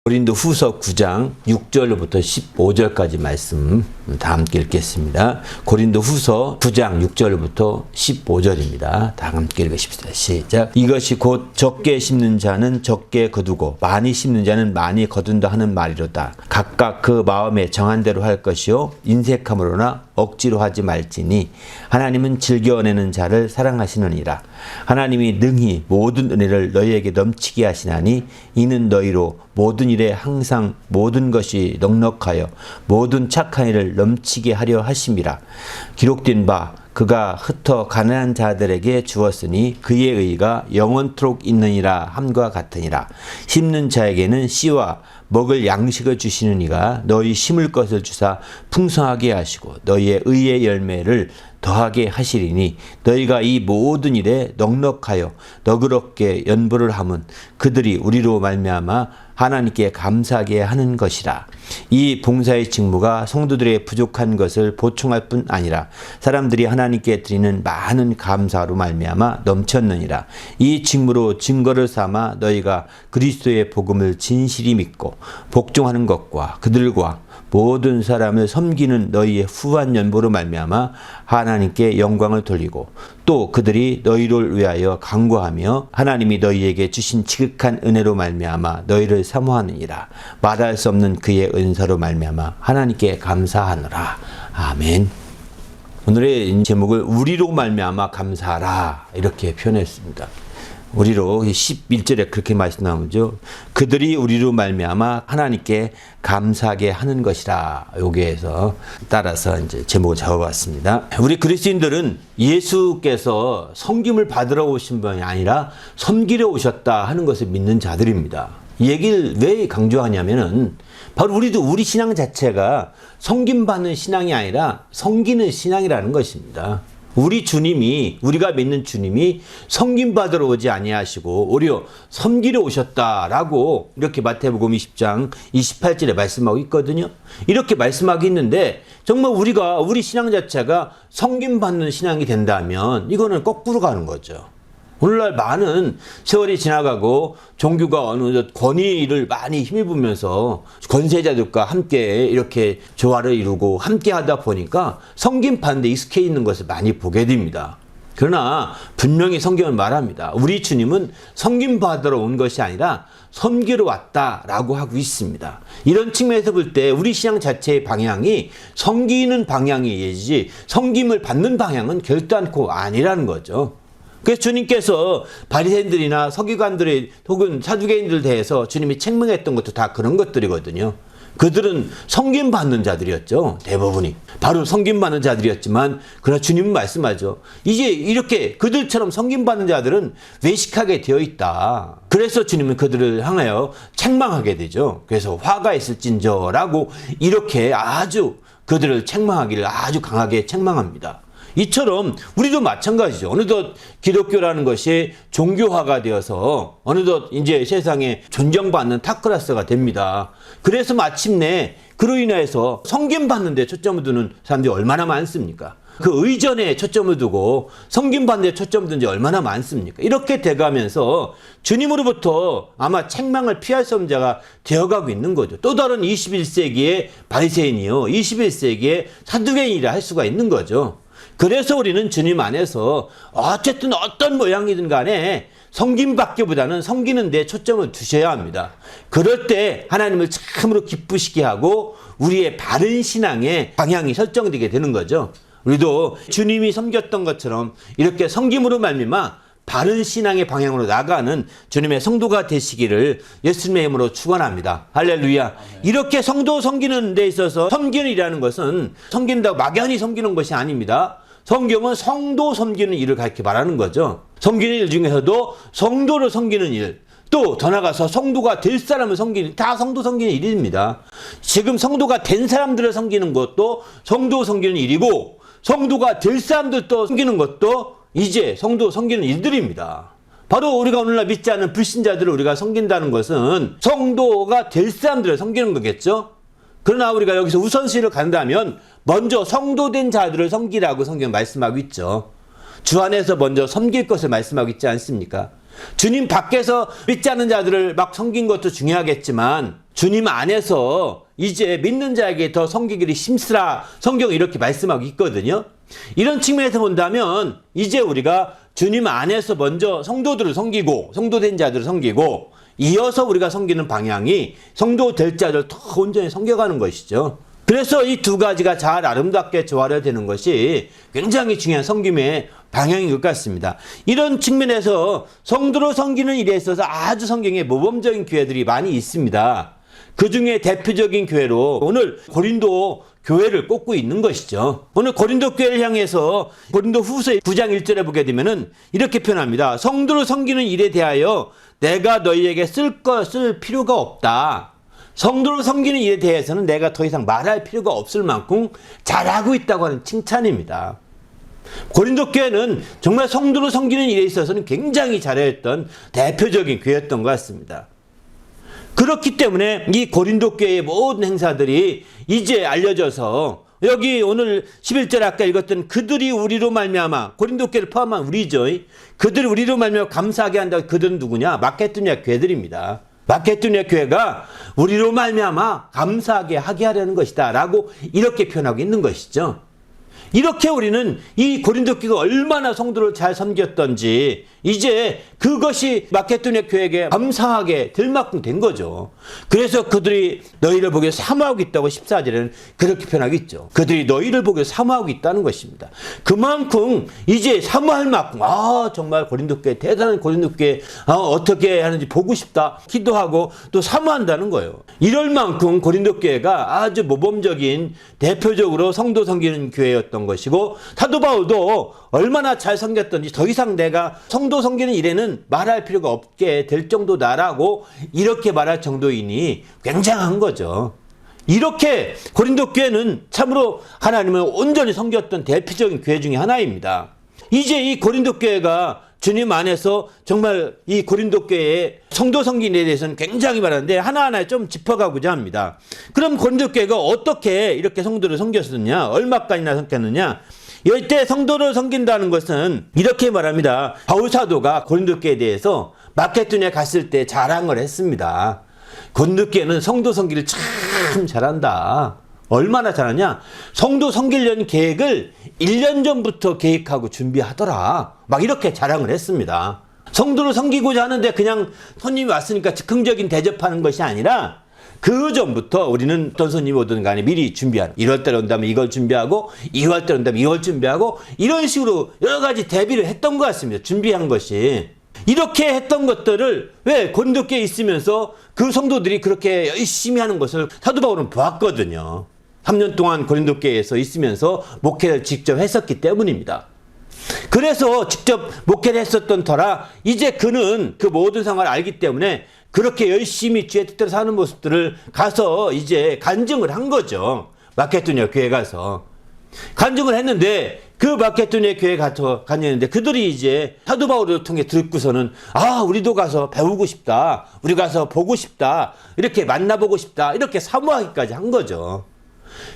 고린도후서 9장 6절부터 15절까지 말씀 다 함께 읽겠습니다. 고린도후서 9장 6절부터 15절입니다. 다 함께 읽으십시다. 시작. 이것이 곧 적게 심는 자는 적게 거두고 많이 심는 자는 많이 거둔다 하는 말이로다. 각각 그 마음에 정한 대로 할 것이요 인색함으로나 억지로 하지 말지니 하나님은 즐겨내는 자를 사랑하시느니라. 하나님이 능히 모든 은혜를 너희에게 넘치게 하시나니 이는 너희로 모든 일에 항상 모든 것이 넉넉하여 모든 착한 일을 넘치게 하려 하심이라. 기록된 바 그가 흩어 가난한 자들에게 주었으니 그의 의가 영원토록 있느니라 함과 같으니라. 심는 자에게는 씨와 먹을 양식을 주시는 이가 너희 심을 것을 주사 풍성하게 하시고 너희의 의의 열매를 더하게 하시리니 너희가 이 모든 일에 넉넉하여 너그럽게 연보를 함은 그들이 우리로 말미암아 하나님께 감사하게 하는 것이라. 이 봉사의 직무가 성도들의 부족한 것을 보충할 뿐 아니라 사람들이 하나님께 드리는 많은 감사로 말미암아 넘쳤느니라. 이 직무로 증거를 삼아 너희가 그리스도의 복음을 진실히 믿고 복종하는 것과 그들과 모든 사람을 섬기는 너희의 후한 연보로 말미암아 하나님께 영광을 돌리고 또 그들이 너희를 위하여 간구하며 하나님이 너희에게 주신 지극한 은혜로 말미암아 너희를 사모하느니라. 말할 수 없는 그의 은사로 말미암아 하나님께 감사하노라. 아멘. 오늘의 제목을 우리로 말미암아 감사하라 이렇게 표현했습니다. 우리로 11절에 그렇게 말씀 나오죠. 그들이 우리로 말미암아 하나님께 감사하게 하는 것이라. 여기에서 따라서 이제 제목을 잡아봤습니다. 우리 그리스도인들은 예수께서 섬김을 받으러 오신 분이 아니라 섬기러 오셨다 하는 것을 믿는 자들입니다. 이 얘기를 왜 강조하냐면은 바로 우리 신앙 자체가 섬김받는 신앙이 아니라 섬기는 신앙이라는 것입니다. 우리가 믿는 주님이 섬김받으러 오지 아니하시고 오히려 섬기러 오셨다라고 이렇게 마태복음 20장 28절에 말씀하고 있거든요. 이렇게 말씀하고 있는데 정말 우리 신앙 자체가 섬김받는 신앙이 된다면 이거는 거꾸로 가는 거죠. 오늘날 많은 세월이 지나가고 종교가 어느덧 권위를 많이 힘입으면서 권세자들과 함께 이렇게 조화를 이루고 함께 하다 보니까 섬김받는 데 익숙해 있는 것을 많이 보게 됩니다. 그러나 분명히 성경은 말합니다. 우리 주님은 섬김받으러 온 것이 아니라 섬기러 왔다라고 하고 있습니다. 이런 측면에서 볼 때 우리 신앙 자체의 방향이 섬기는 방향이지 섬김을 받는 방향은 결단코 아니라는 거죠. 그래서 주님께서 바리새인들이나 서기관들의 혹은 사두개인들 대해서 주님이 책망했던 것도 다 그런 것들이거든요. 그들은 섬김받는 자들이었죠. 대부분이. 바로 섬김받는 자들이었지만 그러나 주님은 말씀하죠. 이제 이렇게 그들처럼 섬김받는 자들은 외식하게 되어 있다. 그래서 주님은 그들을 향하여 책망하게 되죠. 그래서 화가 있을진저라고 이렇게 아주 그들을 책망하기를 아주 강하게 책망합니다. 이처럼 우리도 마찬가지죠. 어느덧 기독교라는 것이 종교화가 되어서 어느덧 이제 세상에 존경받는 탑클래스가 됩니다. 그래서 마침내 그로 인해서 섬김받는 데 초점을 두는 사람들이 얼마나 많습니까? 그 의전에 초점을 두고 섬김받는 데 초점을 둔 지 얼마나 많습니까? 이렇게 돼가면서 주님으로부터 아마 책망을 피할 수 없는 자가 되어가고 있는 거죠. 또 다른 21세기의 바리새인이요 21세기의 사두개인이라 할 수가 있는 거죠. 그래서 우리는 주님 안에서 어쨌든 어떤 모양이든 간에 섬김받기보다는 섬기는 데 초점을 두셔야 합니다. 그럴 때 하나님을 참으로 기쁘시게 하고 우리의 바른 신앙의 방향이 설정되게 되는 거죠. 우리도 주님이 섬겼던 것처럼 이렇게 섬김으로 말미암아 바른 신앙의 방향으로 나가는 주님의 성도가 되시기를 예수님의 이름으로 축원합니다. 할렐루야. 이렇게 성도 섬기는 데 있어서 섬기는이라는 것은 섬긴다고 막연히 섬기는 것이 아닙니다. 성경은 성도 섬기는 일을 가르쳐 말하는 거죠. 섬기는 일 중에서도 성도를 섬기는 일, 또 더 나아가서 성도가 될 사람을 섬기는 일, 다 성도 섬기는 일입니다. 지금 성도가 된 사람들을 섬기는 것도 성도 섬기는 일이고 성도가 될 사람들도 섬기는 것도 이제 성도 섬기는 일들입니다. 바로 우리가 오늘날 믿지 않는 불신자들을 우리가 섬긴다는 것은 성도가 될 사람들을 섬기는 거겠죠. 그러나 우리가 여기서 우선순위를 간다면 먼저 성도된 자들을 섬기라고 성경 말씀하고 있죠. 주 안에서 먼저 섬길 것을 말씀하고 있지 않습니까? 주님 밖에서 믿지 않는 자들을 막 섬긴 것도 중요하겠지만 주님 안에서 이제 믿는 자에게 더 섬기기를 힘쓰라 성경이 이렇게 말씀하고 있거든요. 이런 측면에서 본다면 이제 우리가 주님 안에서 먼저 성도들을 섬기고 성도된 자들을 섬기고 이어서 우리가 섬기는 방향이 성도 될 자들 더 온전히 섬겨가는 것이죠. 그래서 이 두 가지가 잘 아름답게 조화되는 것이 굉장히 중요한 섬김의 방향인 것 같습니다. 이런 측면에서 성도로 섬기는 일에 있어서 아주 성경에 모범적인 교회들이 많이 있습니다. 그 중에 대표적인 교회로 오늘 고린도 교회를 꼽고 있는 것이죠. 오늘 고린도 교회를 향해서 고린도 후서 9장 1절에 보게 되면은 이렇게 표현합니다. 성도로 섬기는 일에 대하여 내가 너희에게 쓸 필요가 없다. 성도로 섬기는 일에 대해서는 내가 더 이상 말할 필요가 없을 만큼 잘하고 있다고 하는 칭찬입니다. 고린도 교회는 정말 성도로 섬기는 일에 있어서는 굉장히 잘했던 대표적인 교회였던 것 같습니다. 그렇기 때문에 이 고린도 교회의 모든 행사들이 이제 알려져서 여기 오늘 11절 아까 읽었던 그들이 우리로 말미암아 고린도 교회를 포함한 우리죠. 그들이 우리로 말미암아 감사하게 한다고 그들은 누구냐? 마케도니아 교회들입니다. 마케도니아 교회가 우리로 말미암아 감사하게 하게 하려는 것이다 라고 이렇게 표현하고 있는 것이죠. 이렇게 우리는 이 고린도 교회가 얼마나 성도를 잘 섬겼던지 이제 그것이 마케도니아 교회에게 감사하게 될 만큼 된 거죠. 그래서 그들이 너희를 보기에 사모하고 있다고 14절에는 그렇게 표현하고 있죠. 그들이 너희를 보기에 사모하고 있다는 것입니다. 그만큼 이제 사모할 만큼 정말 고린도 교회 대단한 고린도 교회 어떻게 하는지 보고 싶다 기도하고 또 사모한다는 거예요. 이럴 만큼 고린도 교회가 아주 모범적인 대표적으로 성도 섬기는 교회였던 것이고 사도 바울도 얼마나 잘 섬겼던지 더 이상 내가 성도 섬기는 일에는 말할 필요가 없게 될 정도다라고 이렇게 말할 정도이니 굉장한 거죠. 이렇게 고린도 교회는 참으로 하나님을 온전히 섬겼던 대표적인 교회 중에 하나입니다. 이제 이 고린도 교회가 주님 안에서 정말 이 고린도 교회의 성도 섬김에 대해서는 굉장히 많은데 하나하나 좀 짚어가고자 합니다. 그럼 고린도 교회가 어떻게 이렇게 성도를 섬겼느냐? 얼마까지나 섬겼느냐? 이때 성도를 섬긴다는 것은 이렇게 말합니다. 바울 사도가 고린도 교회에 대해서 마케도니아 갔을 때 자랑을 했습니다. 고린도 교회는 성도 섬기를 참 잘한다. 얼마나 잘하냐? 성도 섬기려는 계획을 1년 전부터 계획하고 준비하더라. 막 이렇게 자랑을 했습니다. 성도를 섬기고자 하는데 그냥 손님이 왔으니까 즉흥적인 대접하는 것이 아니라 그 전부터 우리는 어떤 손님이 오든 간에 미리 준비하는 1월달에 온다면 이걸 준비하고 2월달에 온다면 이걸 준비하고 이런 식으로 여러 가지 대비를 했던 것 같습니다. 준비한 것이. 이렇게 했던 것들을 왜 고린도 교회에 있으면서 그 성도들이 그렇게 열심히 하는 것을 사도 바울은 보았거든요. 3년 동안 고린도 교회에서 있으면서 목회를 직접 했었기 때문입니다. 그래서 직접 목회를 했었던 터라 이제 그는 그 모든 상황을 알기 때문에 그렇게 열심히 주의 뜻대로 사는 모습들을 가서 이제 간증을 한 거죠. 마케도니아 교회 가서. 간증을 했는데 그 마케도니아 교회에 가서 간증했는데 그들이 이제 사도 바울을 통해 듣고서는 우리도 가서 배우고 싶다. 우리 가서 보고 싶다. 이렇게 만나보고 싶다. 이렇게 사모하기까지 한 거죠.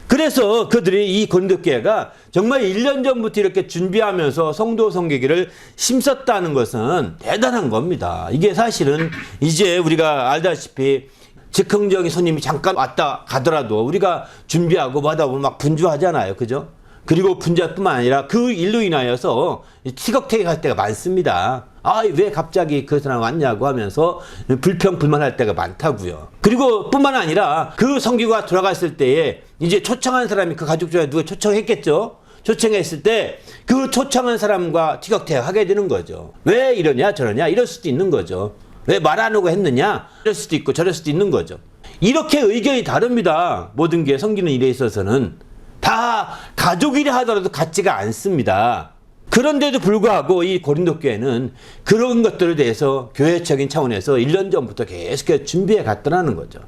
그래서 그들이 이 고린도 교회가 정말 1년 전부터 이렇게 준비하면서 성도 섬기기를 힘썼다는 것은 대단한 겁니다. 이게 사실은 이제 우리가 알다시피 즉흥적인 손님이 잠깐 왔다 가더라도 우리가 준비하고 하다 보면 막 분주하잖아요. 그죠? 그리고 분주뿐만 아니라 그 일로 인하여서 티격태격할 때가 많습니다. 왜 갑자기 그 사람 왔냐고 하면서 불평불만할 때가 많다고요. 그리고 뿐만 아니라 그 성기가 돌아갔을 때에 이제 초청한 사람이 그 가족 중에 누가 초청했겠죠? 초청했을 때 그 초청한 사람과 티격태격하게 되는 거죠. 왜 이러냐 저러냐 이럴 수도 있는 거죠. 왜 말 안 하고 했느냐 이럴 수도 있고 저럴 수도 있는 거죠. 이렇게 의견이 다릅니다. 모든 게 섬기는 일에 있어서는 다 가족이라 하더라도 같지가 않습니다. 그런데도 불구하고 이 고린도 교회는 그런 것들에 대해서 교회적인 차원에서 1년 전부터 계속해서 준비해 갔더라는 거죠.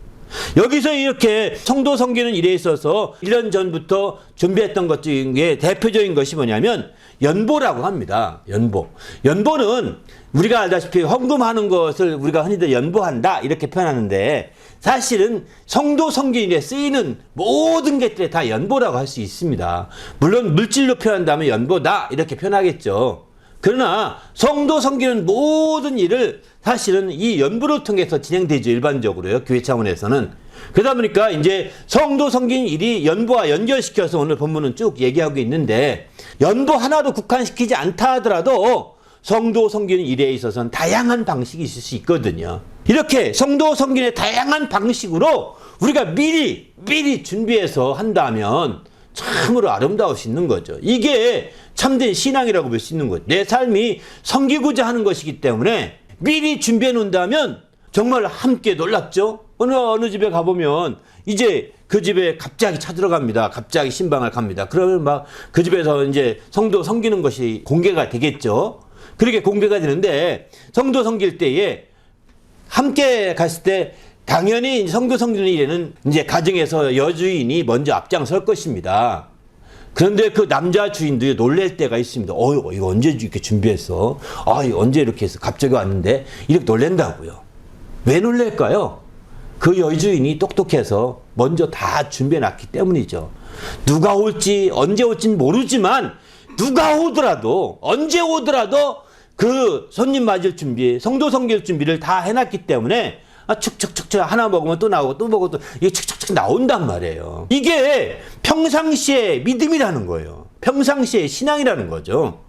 여기서 이렇게 성도 섬기는 일에 있어서 1년 전부터 준비했던 것 중에 대표적인 것이 뭐냐면 연보라고 합니다. 연보는 우리가 알다시피 헌금하는 것을 우리가 흔히들 연보한다 이렇게 표현하는데 사실은 성도 섬기는 데 쓰이는 모든 것들에 다 연보라고 할 수 있습니다. 물론 물질로 표현한다면 연보다 이렇게 표현하겠죠. 그러나 성도 섬기는 모든 일을 사실은 이 연부를 통해서 진행되죠. 일반적으로요. 교회 차원에서는. 그러다 보니까 이제 성도 섬기는 일이 연부와 연결시켜서 오늘 본문은 쭉 얘기하고 있는데, 연부 하나로 국한시키지 않다 하더라도 성도 섬기는 일에 있어서는 다양한 방식이 있을 수 있거든요. 이렇게 성도 섬기는 다양한 방식으로 우리가 미리 준비해서 한다면 참으로 아름다울 수 있는 거죠. 이게 참된 신앙이라고 볼 수 있는 거죠. 내 삶이 섬기고자 하는 것이기 때문에 미리 준비해 놓는다면 정말 함께 놀랍죠. 어느 집에 가보면 이제 그 집에 갑자기 쳐들어갑니다. 갑자기 신방을 갑니다. 그러면 막 그 집에서 이제 성도 섬기는 것이 공개가 되겠죠. 그렇게 공개가 되는데, 성도 섬길 때에 함께 갔을 때 당연히 성도 섬기는 일에는 이제 가정에서 여주인이 먼저 앞장설 것입니다. 그런데 그 남자 주인도 놀랄 때가 있습니다. 이거 언제 이렇게 준비했어? 이거 언제 이렇게 해서 갑자기 왔는데? 이렇게 놀란다고요. 왜 놀랄까요? 그 여주인이 똑똑해서 먼저 다 준비해놨기 때문이죠. 누가 올지 언제 올지는 모르지만 누가 오더라도 언제 오더라도 그 손님 맞을 준비, 성도 섬길 준비를 다 해놨기 때문에 축축축축 하나 먹으면 또 나오고 또 먹고 또 이게 축축축 나온단 말이에요. 이게 평상시의 믿음이라는 거예요. 평상시의 신앙이라는 거죠.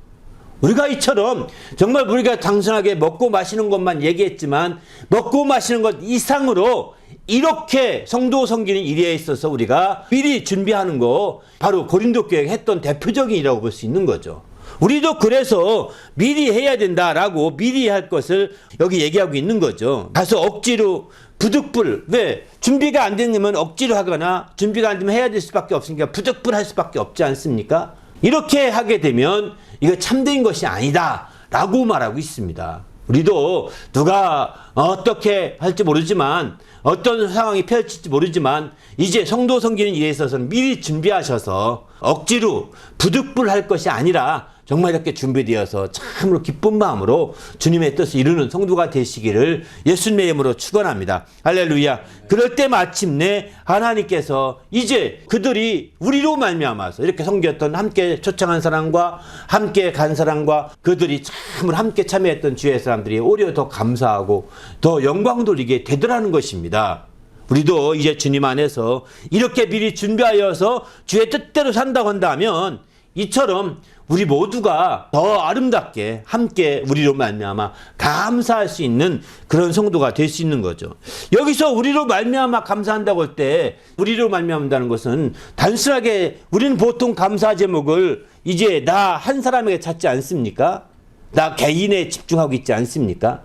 우리가 이처럼 정말 우리가 단순하게 먹고 마시는 것만 얘기했지만 먹고 마시는 것 이상으로 이렇게 성도 섬기는 일에 있어서 우리가 미리 준비하는 거, 바로 고린도 교회가 했던 대표적인 일이라고 볼 수 있는 거죠. 우리도 그래서 미리 해야 된다라고 미리 할 것을 여기 얘기하고 있는 거죠. 가서 억지로 부득불, 왜? 준비가 안 되면 억지로 하거나 준비가 안 되면 해야 될 수밖에 없으니까 부득불 할 수밖에 없지 않습니까? 이렇게 하게 되면 이거 참된 것이 아니다 라고 말하고 있습니다. 우리도 누가 어떻게 할지 모르지만, 어떤 상황이 펼칠지 모르지만 이제 성도 섬기는 일에 있어서는 미리 준비하셔서 억지로 부득불 할 것이 아니라 정말 이렇게 준비되어서 참으로 기쁜 마음으로 주님의 뜻을 이루는 성도가 되시기를 예수님의 이름으로 축원합니다. 할렐루야. 그럴 때 마침내 하나님께서 이제 그들이 우리로 말미암아서 이렇게 섬겼던, 함께 초청한 사람과 함께 간 사람과 그들이 참으로 함께 참여했던 주의 사람들이 오히려 더 감사하고 더 영광 돌리게 되더라는 것입니다. 우리도 이제 주님 안에서 이렇게 미리 준비하여서 주의 뜻대로 산다고 한다면 이처럼 우리 모두가 더 아름답게 함께 우리로 말미암아 감사할 수 있는 그런 성도가 될 수 있는 거죠. 여기서 우리로 말미암아 감사한다고 할 때, 우리로 말미암는다는 것은 단순하게 우리는 보통 감사 제목을 이제 나 한 사람에게 찾지 않습니까? 나 개인에 집중하고 있지 않습니까?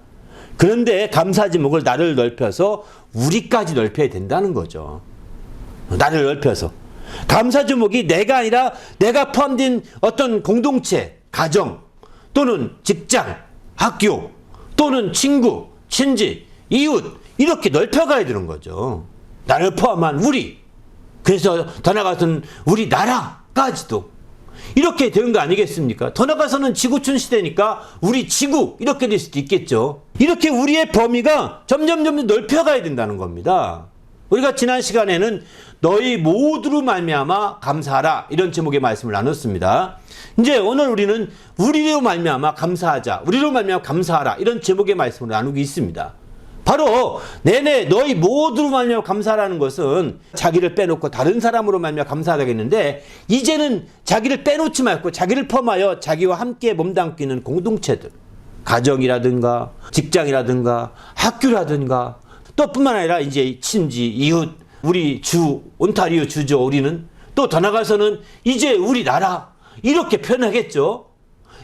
그런데 감사 제목을 나를 넓혀서 우리까지 넓혀야 된다는 거죠. 나를 넓혀서. 감사 제목이 내가 아니라 내가 포함된 어떤 공동체, 가정, 또는 직장, 학교, 또는 친구, 친지, 이웃, 이렇게 넓혀가야 되는 거죠. 나를 포함한 우리, 그래서 더 나아가서는 우리 나라까지도 이렇게 되는 거 아니겠습니까? 더 나아가서는 지구촌 시대니까 우리 지구, 이렇게 될 수도 있겠죠. 이렇게 우리의 범위가 점점 넓혀가야 된다는 겁니다. 우리가 지난 시간에는 너희 모두로 말미암아 감사하라, 이런 제목의 말씀을 나눴습니다. 이제 오늘 우리는 우리로 말미암아 감사하자, 우리로 말미암아 감사하라, 이런 제목의 말씀을 나누고 있습니다. 바로 너희 모두로 말미암아 감사하라는 것은 자기를 빼놓고 다른 사람으로 말미암아 감사하겠는데, 이제는 자기를 빼놓지 말고 자기를 포함하여 자기와 함께 몸담고 있는 공동체들, 가정이라든가 직장이라든가 학교라든가, 또 뿐만 아니라 이제 친지, 이웃, 우리 온타리오 주죠. 우리는 또 더 나가서는 이제 우리나라, 이렇게 표현하겠죠.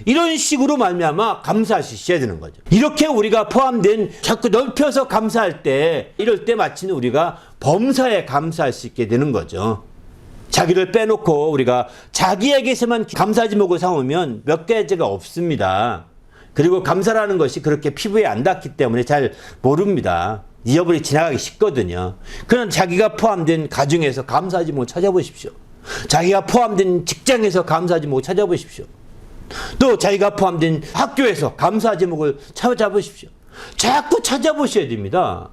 이런 식으로 말미암아 감사할 수 있어야 되는 거죠. 이렇게 우리가 포함된, 자꾸 넓혀서 감사할 때, 이럴 때 마침 우리가 범사에 감사할 수 있게 되는 거죠. 자기를 빼놓고 우리가 자기에게서만 감사 제목을 삼으면 몇 가지가 없습니다. 그리고 감사라는 것이 그렇게 피부에 안 닿기 때문에 잘 모릅니다. 잊어버리고 지나가기 쉽거든요. 그런 자기가 포함된 가정에서 감사 제목을 찾아보십시오. 자기가 포함된 직장에서 감사 제목을 찾아보십시오. 또 자기가 포함된 학교에서 감사 제목을 찾아보십시오. 자꾸 찾아보셔야 됩니다.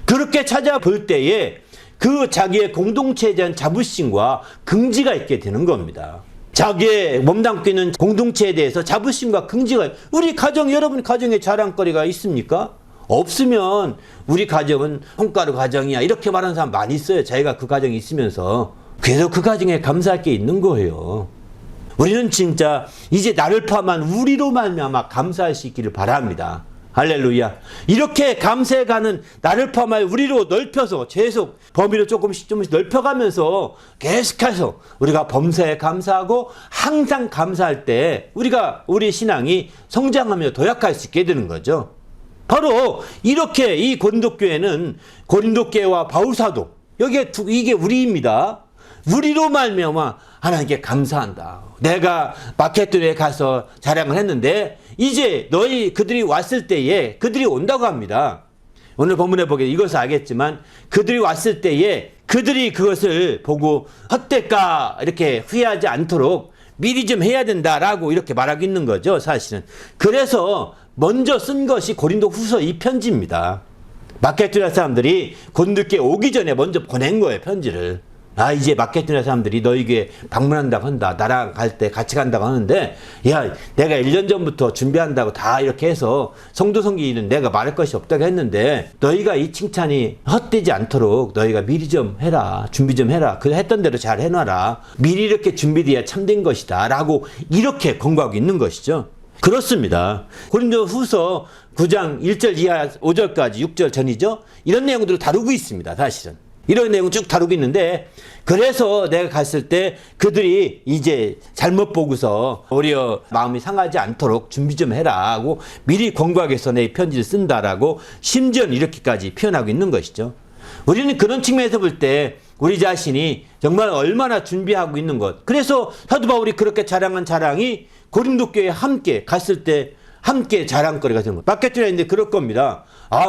그렇게 찾아볼 때에 그 자기의 공동체에 대한 자부심과 긍지가 있게 되는 겁니다. 자기의 몸담고 있는 공동체에 대해서 자부심과 긍지가, 우리 가정, 여러분 가정에 자랑거리가 있습니까? 없으면 우리 가정은 홍가루 가정이야 이렇게 말하는 사람 많이 있어요. 자기가 그 가정이 있으면서. 그래서 그 가정에 감사할 게 있는 거예요. 우리는 진짜 이제 나를 포함한 우리로 말미암아 감사할 수 있기를 바랍니다. 할렐루야. 이렇게 감사해가는 나를 포함하여 우리로 넓혀서 계속 범위를 조금씩 넓혀가면서 계속해서 우리가 범사에 감사하고 항상 감사할 때 우리가 우리 신앙이 성장하며 도약할 수 있게 되는 거죠. 바로 이렇게 이 고린도교회는 고린도교회와 바울사도 이게 우리입니다. 우리로 말미암아 하나님께 감사한다. 내가 마케도니아에 가서 자랑을 했는데 이제 그들이 왔을 때에 그들이 온다고 합니다. 오늘 본문에 보게 이것을 알겠지만 그들이 왔을 때에 그들이 그것을 보고 헛될까 이렇게 후회하지 않도록 미리 좀 해야 된다라고 이렇게 말하고 있는 거죠. 사실은. 그래서 먼저 쓴 것이 고린도후서 이 편지입니다. 마케도니아 사람들이 고린도교에 오기 전에 먼저 보낸 거예요. 편지를. 이제 마케도니아 사람들이 너희에게 방문한다고 한다. 나랑 갈 때 같이 간다고 하는데, 야, 내가 1년 전부터 준비한다고 다 이렇게 해서 성도 성기는 내가 말할 것이 없다고 했는데, 너희가 이 칭찬이 헛되지 않도록 너희가 미리 좀 해라. 준비 좀 해라. 그 했던 대로 잘 해놔라. 미리 이렇게 준비돼야 참된 것이다. 라고 이렇게 권고하고 있는 것이죠. 그렇습니다. 고린도후서 9장 1절 이하 5절까지 6절 전이죠. 이런 내용들을 다루고 있습니다. 사실은. 이런 내용 쭉 다루고 있는데, 그래서 내가 갔을 때 그들이 이제 잘못 보고서 오히려 마음이 상하지 않도록 준비 좀 해라 하고 미리 권고하기 위해서 내 편지를 쓴다라고 심지어는 이렇게까지 표현하고 있는 것이죠. 우리는 그런 측면에서 볼 때 우리 자신이 정말 얼마나 준비하고 있는 것. 그래서 사도 바울이 그렇게 자랑한 자랑이 고린도교회에 함께 갔을 때 함께 자랑거리가 되는 것. 마케도니아인데 그럴 겁니다.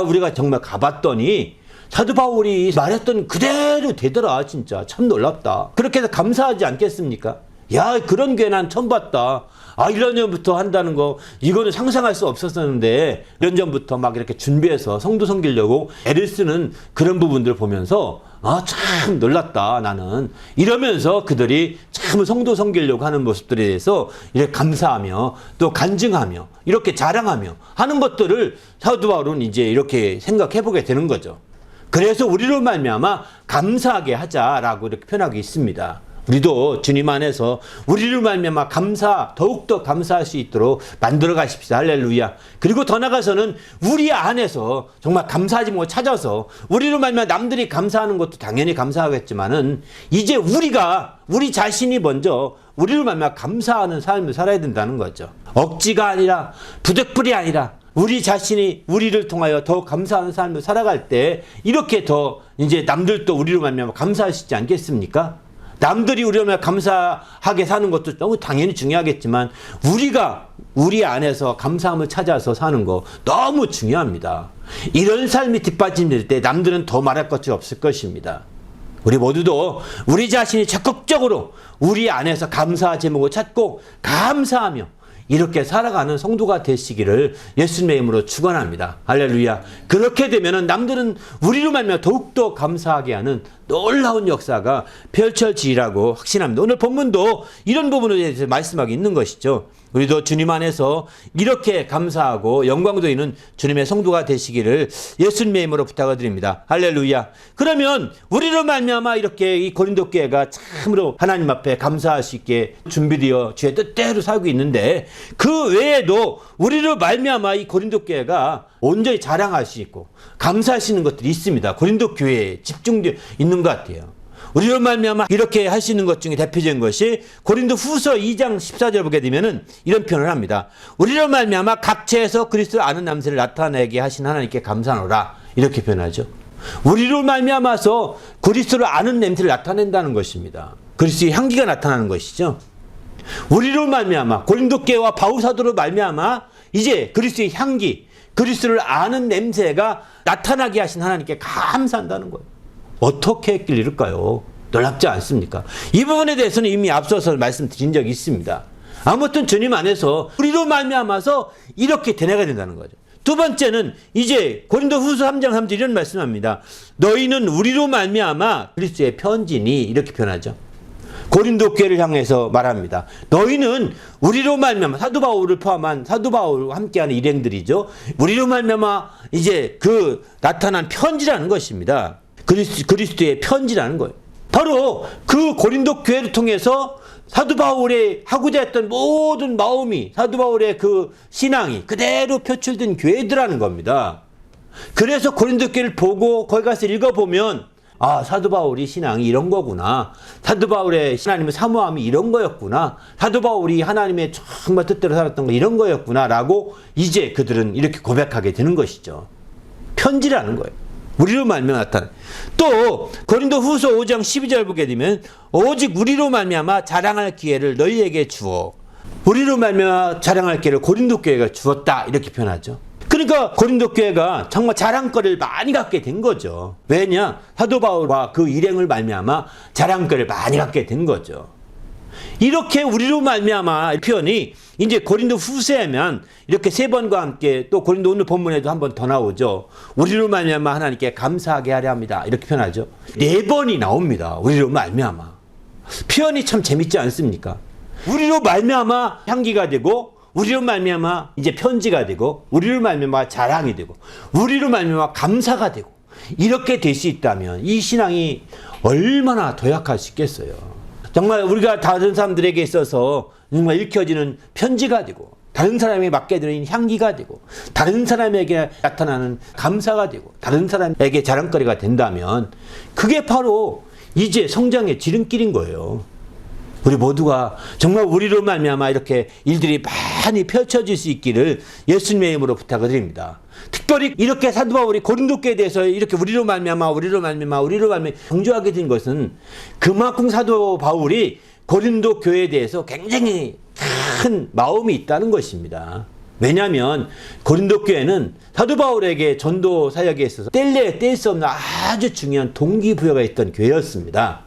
우리가 정말 가봤더니 사도 바울이 말했던 그대로 되더라. 진짜 참 놀랍다. 그렇게 해서 감사하지 않겠습니까? 야, 그런 교회 난 처음 봤다. 1년 전부터 한다는 거 이거는 상상할 수 없었었는데 1년 전부터 막 이렇게 준비해서 성도 섬기려고 애를 쓰는 그런 부분들을 보면서 참 놀랐다 나는. 이러면서 그들이 참 성도 섬기려고 하는 모습들에 대해서 이렇게 감사하며 또 간증하며 이렇게 자랑하며 하는 것들을 사도 바울은 이제 이렇게 생각해 보게 되는 거죠. 그래서 우리로 말미암아 감사하게 하자라고 이렇게 표현하고 있습니다. 우리도 주님 안에서 우리를 말미암아 더욱더 감사할 수 있도록 만들어 가십시다. 할렐루야. 그리고 더 나아가서는 우리 안에서 정말 감사하지 못하고 찾아서 우리로 말미암아 남들이 감사하는 것도 당연히 감사하겠지만은 이제 우리 자신이 먼저 우리로 말미암아 감사하는 삶을 살아야 된다는 거죠. 억지가 아니라 부득불이 아니라 우리 자신이 우리를 통하여 더 감사하는 삶을 살아갈 때 이렇게 더 이제 남들도 우리로 말미암아 감사할 수 있지 않겠습니까? 남들이 우리로 말미암아 감사하게 사는 것도 너무 당연히 중요하겠지만 우리가 우리 안에서 감사함을 찾아서 사는 거 너무 중요합니다. 이런 삶이 뒷받침될 때 남들은 더 말할 것이 없을 것입니다. 우리 모두도 우리 자신이 적극적으로 우리 안에서 감사 제목을 찾고 감사하며 이렇게 살아가는 성도가 되시기를 예수님의 이름으로 축원합니다. 할렐루야. 그렇게 되면은 남들은 우리로 말미암아 더욱더 감사하게 하는 놀라운 역사가 펼쳐지리라고 확신합니다. 오늘 본문도 이런 부분에 대해서 말씀하고 있는 것이죠. 우리도 주님 안에서 이렇게 감사하고 영광도 있는 주님의 성도가 되시기를 예수님의 이름으로 부탁을 드립니다. 할렐루야. 그러면 우리로 말미암아 이렇게 이 고린도 교회가 참으로 하나님 앞에 감사할 수 있게 준비되어 주의 뜻대로 살고 있는데 그 외에도 우리로 말미암아 이 고린도 교회가 온전히 자랑할 수 있고 감사할 수 있는 것들이 있습니다. 고린도 교회에 집중되어 있는 것 같아요. 우리로 말미암아 이렇게 할 수 있는 것 중에 대표적인 것이 고린도후서 2장 14절 보게 되면은 이런 표현을 합니다. 우리로 말미암아 각처에서 그리스도를 아는 남세를 나타내게 하신 하나님께 감사하노라 이렇게 표현하죠. 우리로 말미암아서 그리스도를 아는 냄새를 나타낸다는 것입니다. 그리스도의 향기가 나타나는 것이죠. 우리로 말미암아 고린도 교회와 바울 사도로 말미암아 이제 그리스도의 향기, 그리스도를 아는 냄새가 나타나게 하신 하나님께 감사한다는 거예요. 어떻게 했길 이럴까요? 놀랍지 않습니까? 이 부분에 대해서는 이미 앞서서 말씀드린 적이 있습니다. 아무튼 주님 안에서 우리로 말미암아서 이렇게 되뇌가 된다는 거죠. 두 번째는 이제 고린도후서 3장 3절 이런 말씀합니다. 너희는 우리로 말미암아 그리스도의 편지니 이렇게 표현하죠. 고린도 교회를 향해서 말합니다. 너희는 우리로 말미암아, 사도 바울을 포함한 사도 바울과 함께하는 일행들이죠. 우리로 말미암아 이제 그 나타난 편지라는 것입니다. 그리스도의 편지라는 거예요. 바로 그 고린도 교회를 통해서 사도 바울의 하고자 했던 모든 마음이, 사도 바울의 그 신앙이 그대로 표출된 교회들하는 겁니다. 그래서 고린도 교회를 보고 거기 가서 읽어보면 아, 사도 바울이 신앙이 이런 거구나. 사도 바울의 하나님의 사모함이 이런 거였구나. 사도 바울이 하나님의 정말 뜻대로 살았던 거 이런 거였구나 라고 이제 그들은 이렇게 고백하게 되는 것이죠. 편지라는 거예요. 우리로 말미암아 나타나. 또 고린도 후서 5장 12절 보게 되면 오직 우리로 말미암아 자랑할 기회를 너희에게 주어. 우리로 말미암아 자랑할 기회를 고린도 교회가 주었다 이렇게 표현하죠. 그러니까 고린도 교회가 정말 자랑거리를 많이 갖게 된 거죠. 왜냐? 사도 바울과 그 일행을 말미암아 자랑거리를 많이 갖게 된 거죠. 이렇게 우리로 말미암아 표현이 이제 고린도 후서에면 이렇게 세 번과 함께 또 고린도 오늘 본문에도 한 번 더 나오죠. 우리로 말미암아 하나님께 감사하게 하려 합니다. 이렇게 표현하죠. 네 번이 나옵니다. 우리로 말미암아. 표현이 참 재밌지 않습니까? 우리로 말미암아 향기가 되고 우리로 말미암아 이제 편지가 되고 우리로 말미암아 자랑이 되고 우리로 말미암아 감사가 되고 이렇게 될 수 있다면 이 신앙이 얼마나 도약할 수 있겠어요. 정말 우리가 다른 사람들에게 있어서 정말 읽혀지는 편지가 되고 다른 사람에게 맡게 되는 향기가 되고 다른 사람에게 나타나는 감사가 되고 다른 사람에게 자랑거리가 된다면 그게 바로 이제 성장의 지름길인 거예요. 우리 모두가 정말 우리로 말미암아 이렇게 일들이 많이 펼쳐질 수 있기를 예수님의 이름으로 부탁을 드립니다. 특별히 이렇게 사도 바울이 고린도 교회에 대해서 이렇게 우리로 말미암아 강조하게 된 것은 그만큼 사도 바울이 고린도 교회에 대해서 굉장히 큰 마음이 있다는 것입니다. 왜냐하면 고린도 교회는 사도 바울에게 전도 사역에 있어서 뗄 수 없는 아주 중요한 동기부여가 있던 교회였습니다.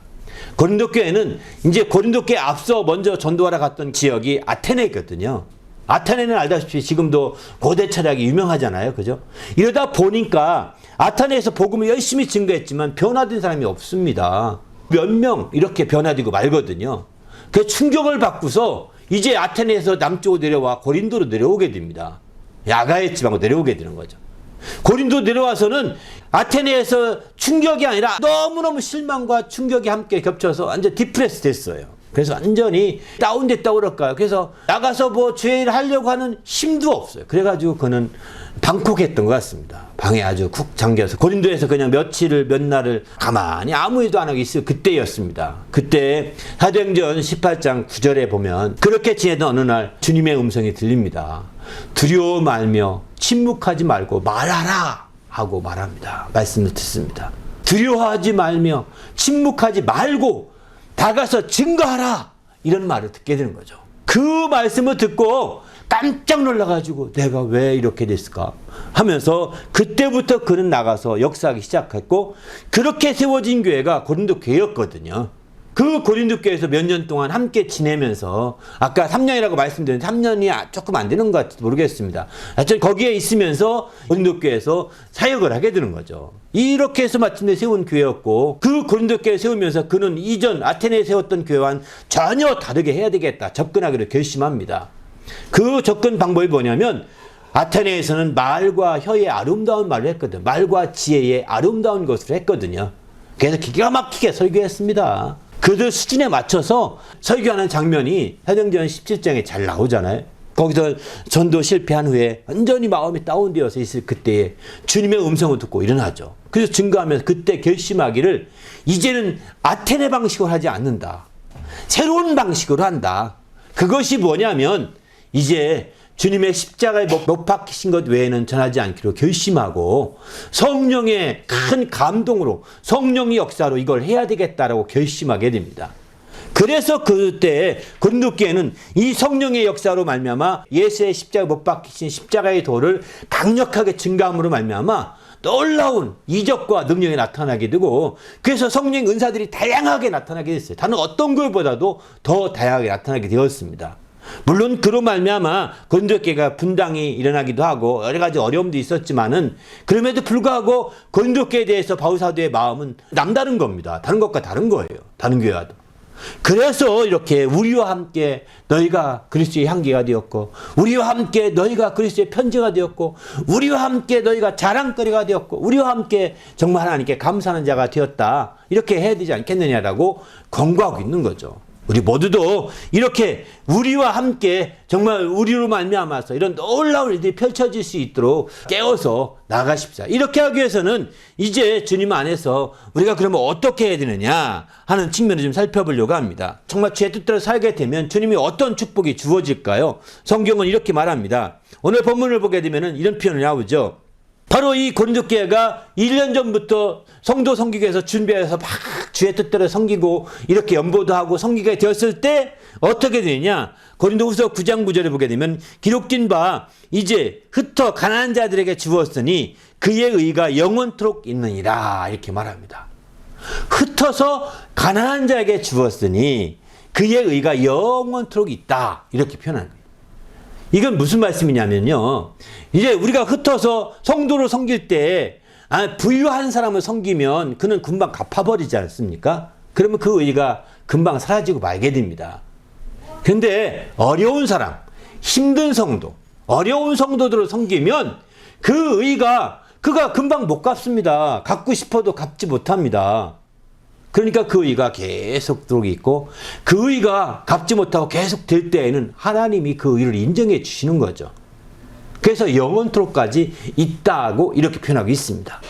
고린도 교회는 이제 고린도 교회 앞서 먼저 전도하러 갔던 지역이 아테네거든요. 아테네는 알다시피 지금도 고대 철학이 유명하잖아요. 그죠? 이러다 보니까 아테네에서 복음을 열심히 증거했지만 변화된 사람이 없습니다. 몇 명 이렇게 변화되고 말거든요. 그 충격을 받고서 이제 아테네에서 남쪽으로 내려와 고린도로 내려오게 됩니다. 야가의 지방으로 내려오게 되는 거죠. 고린도 내려와서는 아테네에서 충격이 아니라 너무너무 실망과 충격이 함께 겹쳐서 완전 디프레스 됐어요. 그래서 완전히 다운됐다고 그럴까요? 그래서 나가서 뭐 죄를 하려고 하는 힘도 없어요. 그래가지고 그는 방콕했던 것 같습니다. 방에 아주 쿡 잠겨서 고린도에서 그냥 몇 날을 가만히 아무 일도 안 하고 있을 그때였습니다. 그때 사도행전 18장 9절에 보면 그렇게 지내던 어느 날 주님의 음성이 들립니다. 두려워 말며 침묵하지 말고 말하라 하고 말합니다. 말씀을 듣습니다. 두려워하지 말며 침묵하지 말고 다가서 증거하라 이런 말을 듣게 되는 거죠. 그 말씀을 듣고 깜짝 놀라가지고 내가 왜 이렇게 됐을까 하면서 그때부터 그는 나가서 역사하기 시작했고 그렇게 세워진 교회가 고린도 교회였거든요. 그 고린도 교회에서 몇 년 동안 함께 지내면서 아까 3년이라고 말씀드렸는데 3년이 조금 안 되는 것 같아도 모르겠습니다. 하여튼 거기에 있으면서 고린도 교회에서 사역을 하게 되는 거죠. 이렇게 해서 마침내 세운 교회였고 그 고린도 교회 세우면서 그는 이전 아테네에 세웠던 교회와는 전혀 다르게 해야 되겠다 접근하기로 결심합니다. 그 접근 방법이 뭐냐면 아테네에서는 말과 혀의 아름다운 말을 했거든요. 말과 지혜의 아름다운 것을 했거든요. 그래서 기가 막히게 설교했습니다. 그들 수준에 맞춰서 설교하는 장면이 사도행전 17장에 잘 나오잖아요. 거기서 전도 실패한 후에 완전히 마음이 다운되어서 있을 그때에 주님의 음성을 듣고 일어나죠. 그래서 증거하면서 그때 결심하기를 이제는 아테네 방식으로 하지 않는다. 새로운 방식으로 한다. 그것이 뭐냐면 이제 주님의 십자가에 못 박히신 것 외에는 전하지 않기로 결심하고 성령의 큰 감동으로 성령의 역사로 이걸 해야 되겠다라고 결심하게 됩니다. 그래서 그때 고린도 교회는 이 성령의 역사로 말미암아 예수의 십자가에 못 박히신 십자가의 도를 강력하게 증거함으로 말미암아 놀라운 이적과 능력이 나타나게 되고 그래서 성령의 은사들이 다양하게 나타나게 됐어요. 다른 어떤 것보다도 더 다양하게 나타나게 되었습니다. 물론 그로 말미암아 고린도 교회가 분당이 일어나기도 하고 여러 가지 어려움도 있었지만은 그럼에도 불구하고 고린도 교회에 대해서 바울 사도의 마음은 남다른 겁니다. 다른 것과 다른 거예요. 다른 교회와도. 그래서 이렇게 우리와 함께 너희가 그리스도의 향기가 되었고, 우리와 함께 너희가 그리스도의 편지가 되었고, 우리와 함께 너희가 자랑거리가 되었고, 우리와 함께 정말 하나님께 감사하는 자가 되었다, 이렇게 해야 되지 않겠느냐라고 권고하고 있는 거죠. 우리 모두도 이렇게 우리와 함께 정말 우리로 말미암아서 이런 놀라운 일들이 펼쳐질 수 있도록 깨워서 나가십시다. 이렇게 하기 위해서는 이제 주님 안에서 우리가 그러면 어떻게 해야 되느냐 하는 측면을 좀 살펴보려고 합니다. 정말 주의 뜻대로 살게 되면 주님이 어떤 축복이 주어질까요? 성경은 이렇게 말합니다. 오늘 본문을 보게 되면 이런 표현이 나오죠. 바로 이 고린도 교회가 1년 전부터 성도 섬기기 위해서 준비해서 막 주의 뜻대로 섬기고 이렇게 연보도 하고 섬기게 되었을 때 어떻게 되느냐? 고린도후서 9장 9절에 보게 되면 기록된 바 이제 흩어 가난한 자들에게 주었으니 그의 의가 영원토록 있느니라, 이렇게 말합니다. 흩어서 가난한 자에게 주었으니 그의 의가 영원토록 있다, 이렇게 표현합니다. 이건 무슨 말씀이냐면요, 이제 우리가 흩어서 성도를 섬길 때 부유한 사람을 섬기면 그는 금방 갚아버리지 않습니까? 그러면 그 의가 금방 사라지고 말게 됩니다. 근데 어려운 사람, 힘든 성도, 어려운 성도들을 섬기면 그 의가 그가 금방 못 갚습니다. 갚고 싶어도 갚지 못합니다. 그러니까 그 의가 계속 들어오고 있고, 그 의가 갚지 못하고 계속 될 때에는 하나님이 그 의를 인정해 주시는 거죠. 그래서 영원토록까지 있다고 이렇게 표현하고 있습니다.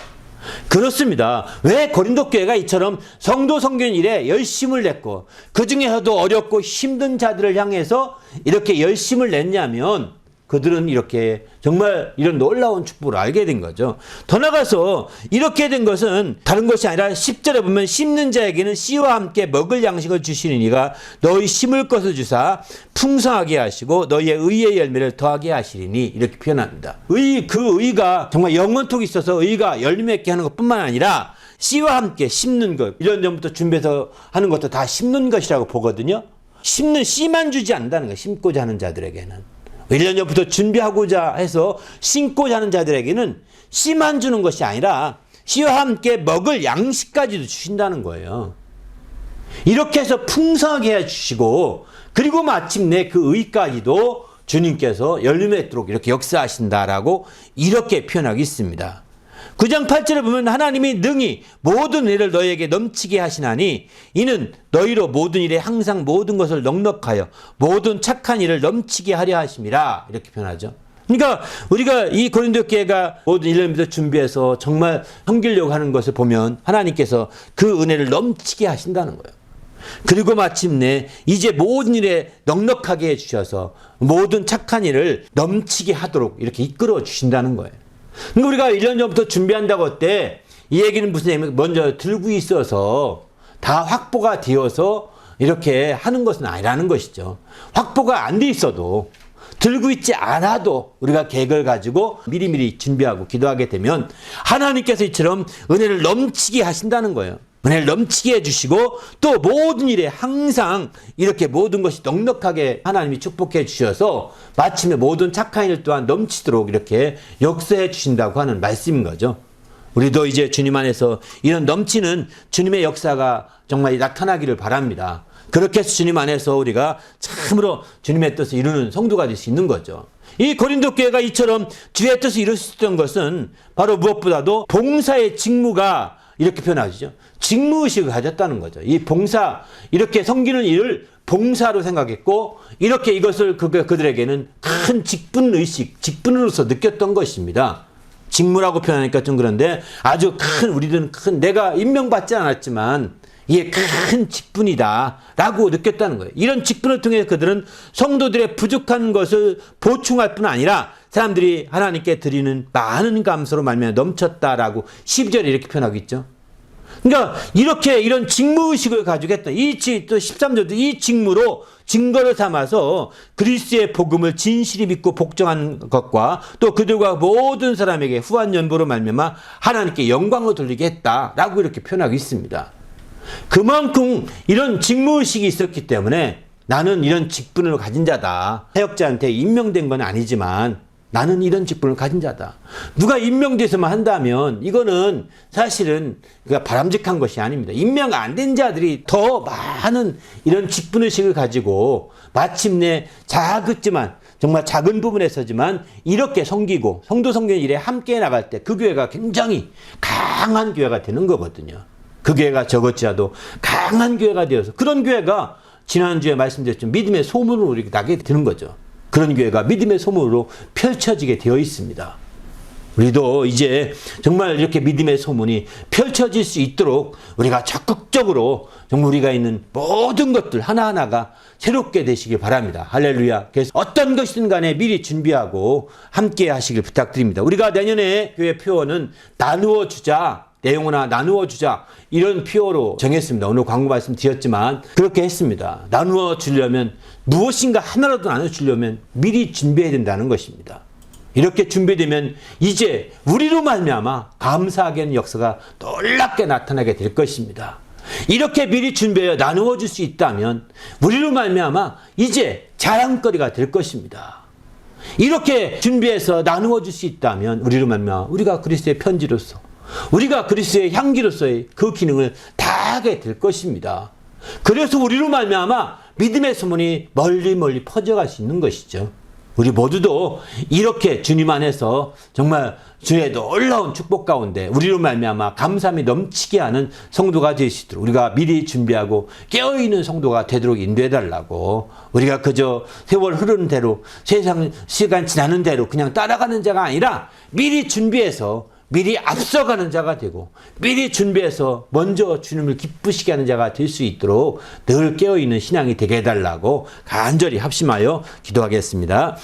그렇습니다. 왜 고린도 교회가 이처럼 성도 섬기는 일에 열심을 냈고 그 중에서도 어렵고 힘든 자들을 향해서 이렇게 열심을 냈냐면 그들은 이렇게 정말 이런 놀라운 축복을 알게 된 거죠. 더 나아가서 이렇게 된 것은 다른 것이 아니라 10절에 보면 심는 자에게는 씨와 함께 먹을 양식을 주시는 이가 너희 심을 것을 주사 풍성하게 하시고 너희의 의의 열매를 더하게 하시리니, 이렇게 표현합니다. 그 의가 정말 영원토록 있어서 의가 열매 맺게 하는 것뿐만 아니라 씨와 함께 심는 것, 1년 전부터 준비해서 하는 것도 다 심는 것이라고 보거든요. 심는 씨만 주지 않는다는 거예요. 심고자 하는 자들에게는. 1년 전부터 준비하고자 해서 심고자 하는 자들에게는 씨만 주는 것이 아니라 씨와 함께 먹을 양식까지도 주신다는 거예요. 이렇게 해서 풍성하게 해주시고, 그리고 마침내 그 의까지도 주님께서 열매 맺도록 이렇게 역사하신다라고 이렇게 표현하고 있습니다. 9장 8절에 보면 하나님이 능히 모든 일을 너희에게 넘치게 하시나니 이는 너희로 모든 일에 항상 모든 것을 넉넉하여 모든 착한 일을 넘치게 하려 하심이라, 이렇게 표현하죠. 그러니까 우리가 이 고린도 교회가 모든 일을 준비해서 정말 섬기려고 하는 것을 보면 하나님께서 그 은혜를 넘치게 하신다는 거예요. 그리고 마침내 이제 모든 일에 넉넉하게 해주셔서 모든 착한 일을 넘치게 하도록 이렇게 이끌어 주신다는 거예요. 그러니까 우리가 1년 전부터 준비한다고 할 때 이 얘기는 무슨 얘기냐면 먼저 들고 있어서 다 확보가 되어서 이렇게 하는 것은 아니라는 것이죠. 확보가 안 돼 있어도, 들고 있지 않아도 우리가 계획을 가지고 미리미리 준비하고 기도하게 되면 하나님께서 이처럼 은혜를 넘치게 하신다는 거예요. 은혜를 넘치게 해주시고 또 모든 일에 항상 이렇게 모든 것이 넉넉하게 하나님이 축복해 주셔서 마침내 모든 착한 일 또한 넘치도록 이렇게 역사해 주신다고 하는 말씀인 거죠. 우리도 이제 주님 안에서 이런 넘치는 주님의 역사가 정말 나타나기를 바랍니다. 그렇게 해서 주님 안에서 우리가 참으로 주님의 뜻을 이루는 성도가 될 수 있는 거죠. 이 고린도 교회가 이처럼 주의 뜻을 이룰 수 있었던 것은 바로 무엇보다도 봉사의 직무가, 이렇게 표현하시죠. 직무의식을 가졌다는 거죠. 이 봉사, 이렇게 섬기는 일을 봉사로 생각했고 이렇게 이것을 그들에게는 큰 직분의식, 직분으로서 느꼈던 것입니다. 직무라고 표현하니까 좀 그런데 아주 큰, 우리들은 큰, 내가 임명받지 않았지만 이게 큰 직분이다 라고 느꼈다는 거예요. 이런 직분을 통해 그들은 성도들의 부족한 것을 보충할 뿐 아니라 사람들이 하나님께 드리는 많은 감사로 말미암아 넘쳤다라고 12절에 이렇게 표현하고 있죠. 그러니까 이렇게 이런 직무의식을 가지고 했던 또 13절도 이 직무로 증거를 삼아서 그리스도의 복음을 진실히 믿고 복종한 것과 또 그들과 모든 사람에게 후한 연보로 말미암아 하나님께 영광을 돌리게 했다라고 이렇게 표현하고 있습니다. 그만큼 이런 직무의식이 있었기 때문에 나는 이런 직분을 가진 자다. 사역자한테 임명된 건 아니지만 나는 이런 직분을 가진 자다. 누가 임명돼서만 한다면 이거는 사실은 바람직한 것이 아닙니다. 임명 안 된 자들이 더 많은 이런 직분의식을 가지고 마침내 작지만 정말 작은 부분에서지만 이렇게 섬기고 성도 성경 일에 함께 나갈 때 그 교회가 굉장히 강한 교회가 되는 거거든요. 그 교회가 적었지라도 강한 교회가 되어서 그런 교회가 지난주에 말씀드렸지만 믿음의 소문으로 이렇게 나게 되는 거죠. 그런 교회가 믿음의 소문으로 펼쳐지게 되어 있습니다. 우리도 이제 정말 이렇게 믿음의 소문이 펼쳐질 수 있도록 우리가 적극적으로 정말 우리가 있는 모든 것들 하나하나가 새롭게 되시길 바랍니다. 할렐루야. 그래서 어떤 것이든 간에 미리 준비하고 함께 하시길 부탁드립니다. 우리가 내년에 교회 표어는 나누어 주자. 내용이나 나누어 주자 이런 표어로 정했습니다. 오늘 광고 말씀 드렸지만 그렇게 했습니다. 나누어 주려면 무엇인가 하나라도 나눠 주려면 미리 준비해야 된다는 것입니다. 이렇게 준비되면 이제 우리로 말미암아 감사하게 하는 역사가 놀랍게 나타나게 될 것입니다. 이렇게 미리 준비해 나누어 줄 수 있다면 우리로 말미암아 이제 자랑거리가 될 것입니다. 이렇게 준비해서 나누어 줄 수 있다면 우리로 말미암아 우리가 그리스도의 편지로서 우리가 그리스도의 향기로서의 그 기능을 다하게 될 것입니다. 그래서 우리로 말미암아 믿음의 소문이 멀리 퍼져갈 수 있는 것이죠. 우리 모두도 이렇게 주님 안에서 정말 주의 놀라운 축복 가운데 우리로 말미암아 감사함이 넘치게 하는 성도가 되시도록 우리가 미리 준비하고 깨어있는 성도가 되도록 인도해달라고, 우리가 그저 세월 흐르는 대로 세상 시간 지나는 대로 그냥 따라가는 자가 아니라 미리 준비해서 미리 앞서가는 자가 되고 미리 준비해서 먼저 주님을 기쁘시게 하는 자가 될 수 있도록 늘 깨어있는 신앙이 되게 해달라고 간절히 합심하여 기도하겠습니다.